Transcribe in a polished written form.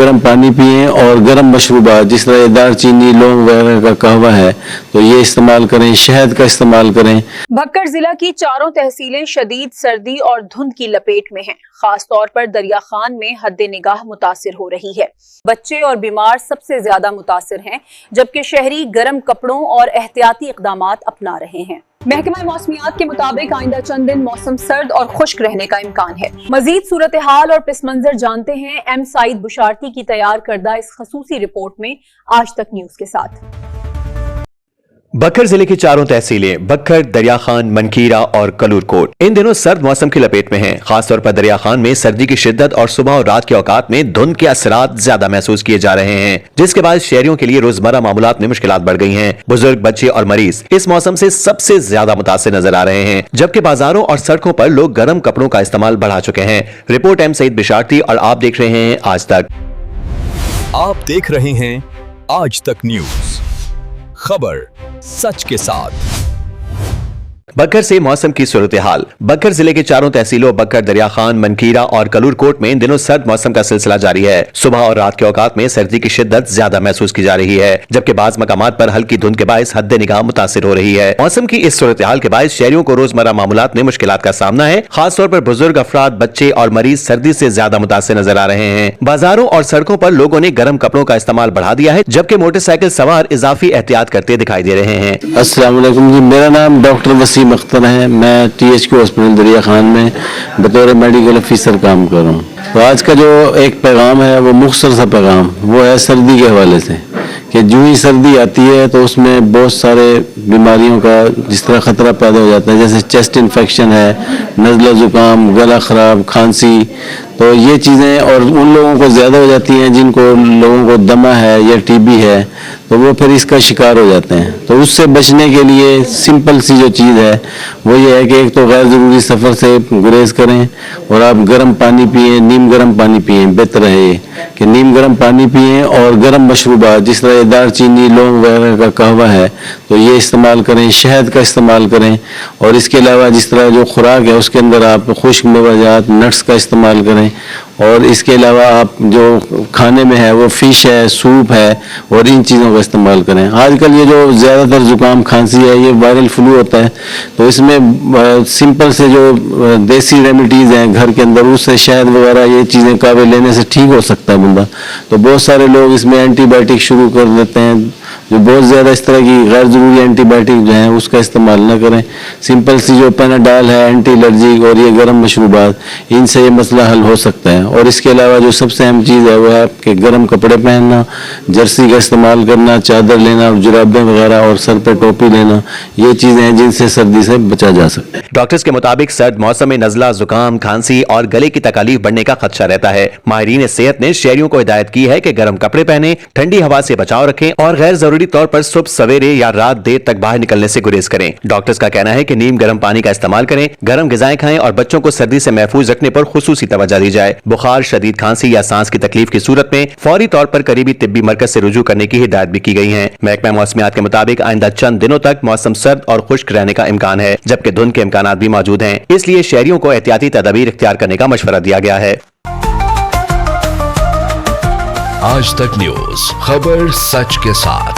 गर्म पानी पिएं और गर्म मशरूबात जिस तरह दार चीनी लौंग वगैरह का कहवा है तो ये इस्तेमाल करें, शहद का इस्तेमाल करें। भक्कर जिला की चारों तहसीलें शदीद सर्दी और धुंध की लपेट में हैं। खास तौर पर दरिया खान में हद निगाह मुतासिर हो रही है। बच्चे और बीमार सबसे ज्यादा मुतासिर हैं, जबकि शहरी गर्म कपड़ों और एहतियाती इक़दामात अपना रहे हैं। महकमा मौसमियात के मुताबिक आइंदा चंद दिन मौसम सर्द और खुश्क रहने का इम्कान है। मजीद सूरत हाल और पिस मंजर जानते हैं एम साइद बुशारती की तैयार करदा इस खसूसी रिपोर्ट में आज तक न्यूज के साथ। बक्कर जिले की चारों तहसीलें बक्कर, दरिया खान, मनकीरा और कलूर कोट इन दिनों सर्द मौसम की लपेट में हैं। खासतौर पर दरिया खान में सर्दी की शिद्दत और सुबह और रात के औकात में धुंध के असरात ज्यादा महसूस किए जा रहे हैं, जिसके बाद शहरियों के लिए रोजमर्रा मामूलात में मुश्किलात बढ़ गई हैं। बुजुर्ग, बच्चे और मरीज इस मौसम से सबसे ज्यादा मुतासिर नजर आ रहे हैं, जबकि बाजारों और सड़कों पर लोग गर्म कपड़ों का इस्तेमाल बढ़ा चुके हैं। रिपोर्ट एम सईद बुशारती और आप देख रहे हैं आज तक। आप देख रहे हैं आज तक न्यूज, खबर सच के साथ। बक्कर से मौसम की सूरत हाल। बक्कर जिले के चारों तहसीलों बक्कर, दरिया खान, मनकीरा और कलूर कोट में इन दिनों सर्द मौसम का सिलसिला जारी है। सुबह और रात के औकात में सर्दी की शिद्दत ज्यादा महसूस की जा रही है, जबकि बाज मकामात पर हल्की धुंध के बायस हद निगाह मुतासिर हो रही है। मौसम की इस सूरत हाल के बायस शहरियों को रोजमर्रा मामूलात में मुश्किलात का सामना है। खासतौर पर बुजुर्ग अफराद, बच्चे और मरीज सर्दी से ज्यादा मुतासिर नजर आ रहे हैं। बाजारों और सड़कों पर लोगों ने गर्म कपड़ों का इस्तेमाल बढ़ा दिया है, जबकि मोटरसाइकिल सवार इजाफी एहतियात करते दिखाई दे रहे हैं। अस्सलाम वालेकुम जी, मेरा नाम डॉक्टर वसीम अख्तर है। मैं THQ हॉस्पिटल दरिया खान में बतौर मेडिकल ऑफिसर काम कर रहा हूँ। तो आज का जो एक पैगाम है वो मुख्तसर सा पैगाम वो है सर्दी के हवाले से, कि जो ही सर्दी आती है तो उसमें बहुत सारे बीमारियों का जिस तरह ख़तरा पैदा हो जाता है, जैसे चेस्ट इन्फेक्शन है, नज़ला ज़ुकाम, गला ख़राब, खांसी, तो ये चीज़ें और उन लोगों को ज़्यादा हो जाती हैं जिनको लोगों को दमा है या TB है, तो वो फिर इसका शिकार हो जाते हैं। तो उससे बचने के लिए सिंपल सी जो चीज़ है वो ये है कि एक तो गैर ज़रूरी सफ़र से गुरेज करें और आप गर्म पानी पिएं, नीम गर्म पानी पिएं। बेहतर है ये कि नीम गर्म पानी पिएं और गर्म मशरूबात जिस तरह दार चीनी लौंग वगैरह का कहवा है तो ये इस्तेमाल करें, शहद का इस्तेमाल करें। और इसके अलावा जिस तरह जो खुराक है उसके अंदर आप खुश्क मेवाजात, नट्स का इस्तेमाल करें। और इसके अलावा आप जो खाने में है वो फिश है, सूप है और इन चीज़ों का इस्तेमाल करें। आजकल ये जो ज़्यादातर ज़ुकाम खांसी है ये वायरल फ्लू होता है, तो इसमें सिंपल से जो देसी रेमेडीज़ हैं घर के अंदर उससे शहद वगैरह ये चीज़ें कावे लेने से ठीक हो सकता है बंदा। तो बहुत सारे लोग इसमें एंटीबायोटिक शुरू कर देते हैं, जो बहुत ज़्यादा इस तरह की गैर ज़रूरी एंटीबायोटिक जो हैं उसका इस्तेमाल न करें। सिंपल सी जो पेनाडाल है, एंटी एलर्जिक और ये गर्म मशरूबात, इनसे ये मसला हल हो सकता है। और इसके अलावा जो सबसे अहम चीज़ है वो है कि गर्म कपड़े पहनना, जर्सी का इस्तेमाल करना, चादर लेना, जुराबें वगैरह और सर पे टोपी लेना, ये चीज़ें हैं जिनसे सर्दी से बचा जा सकता है। डॉक्टर्स के मुताबिक सर्द मौसम में नज़ला, जुकाम, खांसी और गले की तकलीफ बढ़ने का खदशा रहता है। माहिरीन सेहत ने शहरियों को हिदायत की है कि गर्म कपड़े पहने, ठंडी हवा से बचाव रखें और गैर जरूरी तौर पर सुबह सवेरे या रात देर तक बाहर निकलने से गुरेज करें। डॉक्टर्स का कहना है कि नीम गर्म पानी का इस्तेमाल करें, गर्म ग़िज़ाएं खाएं और बच्चों को सर्दी से महफूज रखने पर खुसूसी तवज्जो दी जाए। बुखार, शदीद खांसी या सांस की तकलीफ की सूरत में फौरी तौर पर करीबी तिब्बी मरकज से रुजू करने की हिदायत भी की गई है। महकमा मौसमियात के मुताबिक आइंदा चंद दिनों तक मौसम सर्द और खुश्क रहने का इम्कान है, जबकि धुंध के इम्कानात भी मौजूद हैं। इसलिए शहरियों को एहतियाती तदबीर इख्तियार करने का मशवरा दिया गया है। आज तक न्यूज, खबर सच के साथ।